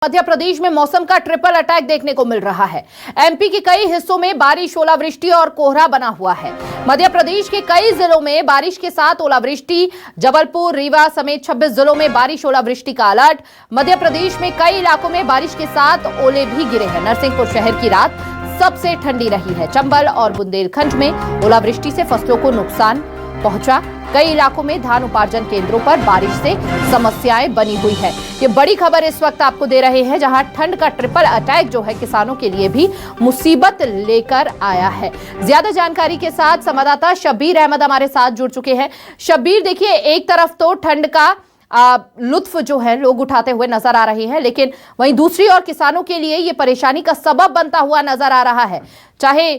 मध्य प्रदेश में मौसम का ट्रिपल अटैक देखने को मिल रहा है। एमपी के कई हिस्सों में बारिश, ओलावृष्टि और कोहरा बना हुआ है। मध्य प्रदेश के कई जिलों में बारिश के साथ ओलावृष्टि, जबलपुर, रीवा समेत 26 जिलों में बारिश ओलावृष्टि का अलर्ट। मध्य प्रदेश में कई इलाकों में बारिश के साथ ओले भी गिरे हैं। नरसिंहपुर शहर की रात सबसे ठंडी रही है। चंबल और बुंदेलखंड में ओलावृष्टि से फसलों को नुकसान पहुंचा। कई इलाकों में धान उपार्जन केंद्रों पर बारिश से समस्याएं बनी हुई है। ये बड़ी खबर इस वक्त आपको दे रहे हैं, जहां ठंड का ट्रिपल अटैक जो है किसानों के लिए भी मुसीबत लेकर आया है। ज्यादा जानकारी के साथ संवाददाता शब्बीर अहमद हमारे साथ जुड़ चुके हैं। शब्बीर, देखिए, एक तरफ तो ठंड का लुत्फ जो है लोग उठाते हुए नजर आ रहे हैं, लेकिन वहीं दूसरी ओर किसानों के लिए ये परेशानी का सबब बनता हुआ नजर आ रहा है। चाहे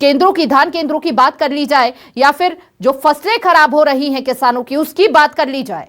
धान केंद्रों की बात कर ली जाए या फिर जो फसलें खराब हो रही हैं किसानों की, उसकी बात कर ली जाए।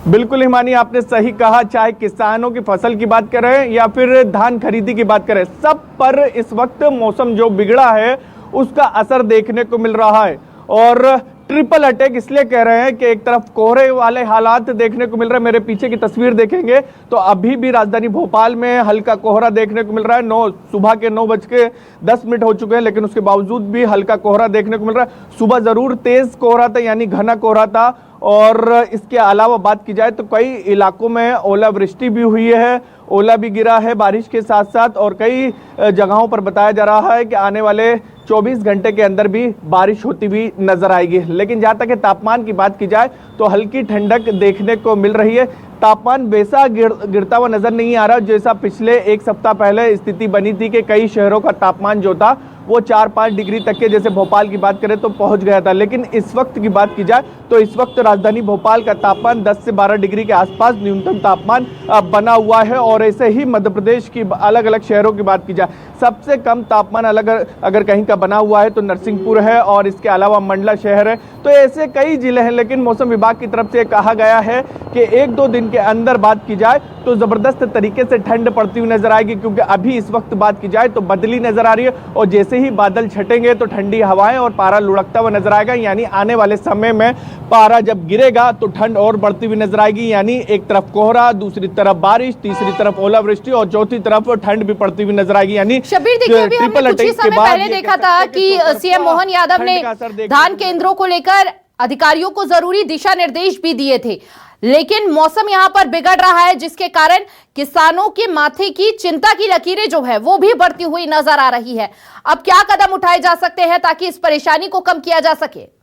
बिल्कुल हिमानी, आपने सही कहा। चाहे किसानों की फसल की बात करें या फिर धान खरीदी की बात करें, सब पर इस वक्त मौसम जो बिगड़ा है उसका असर देखने को मिल रहा है। और ट्रिपल अटैक इसलिए कह रहे हैं कि एक तरफ कोहरे वाले हालात देखने को मिल रहे हैं। मेरे पीछे की तस्वीर देखेंगे तो अभी भी राजधानी भोपाल में हल्का कोहरा देखने को मिल रहा है। सुबह के 9:10 हो चुके हैं, लेकिन उसके बावजूद भी हल्का कोहरा देखने को मिल रहा है। सुबह जरूर तेज कोहरा था, यानी घना कोहरा था। और इसके अलावा बात की जाए तो कई इलाकों में ओलावृष्टि भी हुई है, ओला भी गिरा है बारिश के साथ साथ। और कई जगहों पर बताया जा रहा है कि आने वाले 24 घंटे के अंदर भी बारिश होती हुई नजर आएगी। लेकिन जहां तक तापमान की बात की जाए तो हल्की ठंडक देखने को मिल रही है। तापमान वैसा गिरता हुआ नजर नहीं आ रहा जैसा पिछले एक सप्ताह पहले स्थिति बनी थी कि कई शहरों का तापमान जो था वो 4-5 डिग्री तक के, जैसे भोपाल की बात करें तो पहुंच गया था। लेकिन इस वक्त की बात की जाए तो इस वक्त राजधानी भोपाल का तापमान 10 से 12 डिग्री के आसपास न्यूनतम तापमान बना हुआ है। और ऐसे ही मध्य प्रदेश की अलग अलग शहरों की बात की जाए, सबसे कम तापमान अगर कहीं का बना हुआ है तो नरसिंहपुर है और इसके अलावा मंडला शहर है। तो ऐसे कई जिले हैं। लेकिन मौसम विभाग की तरफ से कहा गया है कि 1-2 दिन के अंदर बात की जाए तो जबरदस्त तरीके से ठंड पड़ती हुई नजर आएगी, क्योंकि अभी इस वक्त बात की जाए तो बदली नजर आ रही है। और जैसे ही बादल छटेंगे तो ठंडी हवाएं और पारा लुढ़कता हुआ नजर आएगा। यानी आने वाले समय में पारा जब गिरेगा तो ठंड और बढ़ती हुई नजर आएगी। यानी एक तरफ कोहरा, दूसरी तरफ बारिश, तीसरी तरफ ओलावृष्टि और चौथी तरफ ठंड भी पड़ती हुई नजर आएगी। यानी शब्बीर, देखिए, अभी हमने कुछ ही समय पहले देखा था कि सीएम मोहन यादव ने धान केंद्रों को लेकर अधिकारियों को जरूरी दिशा निर्देश भी दिए थे। लेकिन मौसम यहां पर बिगड़ रहा है, जिसके कारण किसानों के माथे की चिंता की लकीरें जो है वो भी बढ़ती हुई नजर आ रही है। अब क्या कदम उठाए जा सकते हैं ताकि इस परेशानी को कम किया जा सके?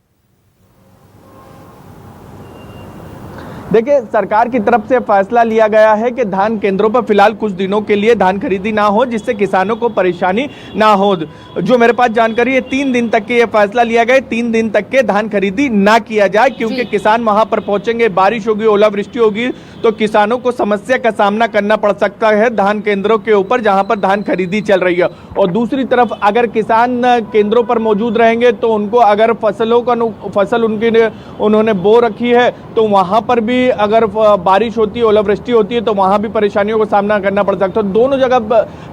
देखिए, सरकार की तरफ से फैसला लिया गया है कि धान केंद्रों पर फिलहाल कुछ दिनों के लिए धान खरीदी ना हो, जिससे किसानों को परेशानी ना हो। जो मेरे पास जानकारी है, 3 दिन तक के ये फैसला लिया गया, 3 दिन तक के धान खरीदी ना किया जाए, क्योंकि किसान वहां पर पहुंचेंगे, बारिश होगी, ओलावृष्टि होगी तो किसानों को समस्या का सामना करना पड़ सकता है धान केंद्रों के ऊपर जहां पर धान खरीदी चल रही है। और दूसरी तरफ अगर किसान केंद्रों पर मौजूद रहेंगे तो उनको अगर फसल उन्होंने बो रखी है तो वहां पर भी अगर बारिश होती है, ओलावृष्टि होती है तो वहां भी परेशानियों को सामना करना पड़ सकता है। दोनों जगह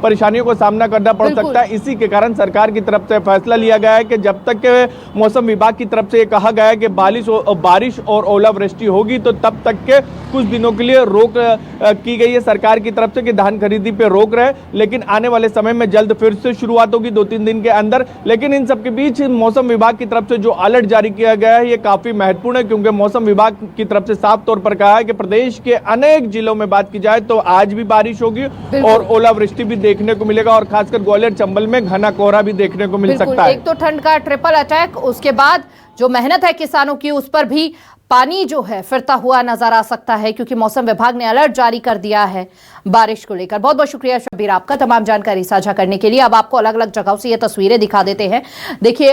परेशानियों को सामना करना पड़ सकता है। इसी के कारण सरकार की तरफ से फैसला लिया गया है कि जब तक के मौसम विभाग की तरफ से ये कहा गया है कि बारिश और ओलावृष्टि होगी तो तब तक के कुछ दिनों के लिए रोक की गई है सरकार की तरफ से कि धान खरीदी पे रोक रहे। लेकिन आने वाले समय में जल्द फिर से शुरुआत होगी 2-3 दिन के अंदर। लेकिन इन सबके बीच मौसम विभाग की तरफ से जो अलर्ट जारी किया गया है ये काफी महत्वपूर्ण है, क्योंकि मौसम विभाग की तरफ से साफ तौर पर कहा है कि प्रदेश के अनेक जिलों में बात की जाए तो आज भी बारिश होगी और ओलावृष्टि भी देखने को मिलेगा। और खासकर ग्वालियर चंबल में घना कोहरा भी देखने को मिल सकता है। एक तो ठंड का ट्रिपल अटैक, उसके बाद जो मेहनत है किसानों की उस पर भी पानी जो है फिरता हुआ नजर आ सकता है, क्योंकि मौसम विभाग ने अलर्ट जारी कर दिया है बारिश को लेकर। बहुत बहुत शुक्रिया शब्बीर आपका तमाम जानकारी साझा करने के लिए। अब आपको अलग अलग जगहों से ये तस्वीरें दिखा देते हैं। देखिए,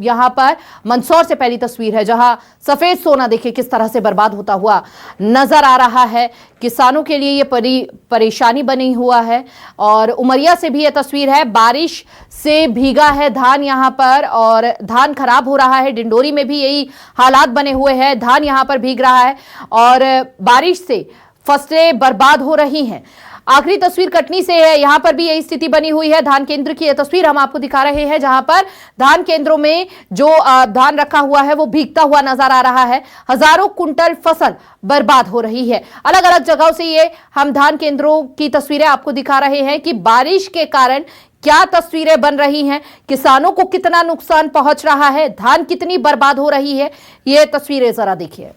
यहां पर मंदसौर से पहली तस्वीर है, जहां सफेद सोना देखिए किस तरह से बर्बाद होता हुआ नजर आ रहा है। किसानों के लिए ये परेशानी बनी हुआ है। और उमरिया से भी ये तस्वीर है, बारिश से भीगा है धान यहां पर और धान खराब हो रहा है। डिंडोरी में भी यही हालात बने हुए हैं, धान यहां पर भीग रहा है और बारिश से फसलें बर्बाद हो रही हैं। आखिरी तस्वीर कटनी से है। यहां पर भी यही स्थिति बनी हुई है। धान केंद्र की यह तस्वीर हम आपको दिखा रहे हैं, जहां पर धान केंद्रों में जो धान रखा हुआ है वो भीगता हुआ नजर आ रहा है। हजारों कुंटल फसल बर्बाद हो रही है। अलग अलग जगहों से ये हम धान केंद्रों की तस्वीरें आपको दिखा रहे हैं कि बारिश के कारण क्या तस्वीरें बन रही हैं, किसानों को कितना नुकसान पहुंच रहा है, धान कितनी बर्बाद हो रही है। ये तस्वीरें जरा देखिए।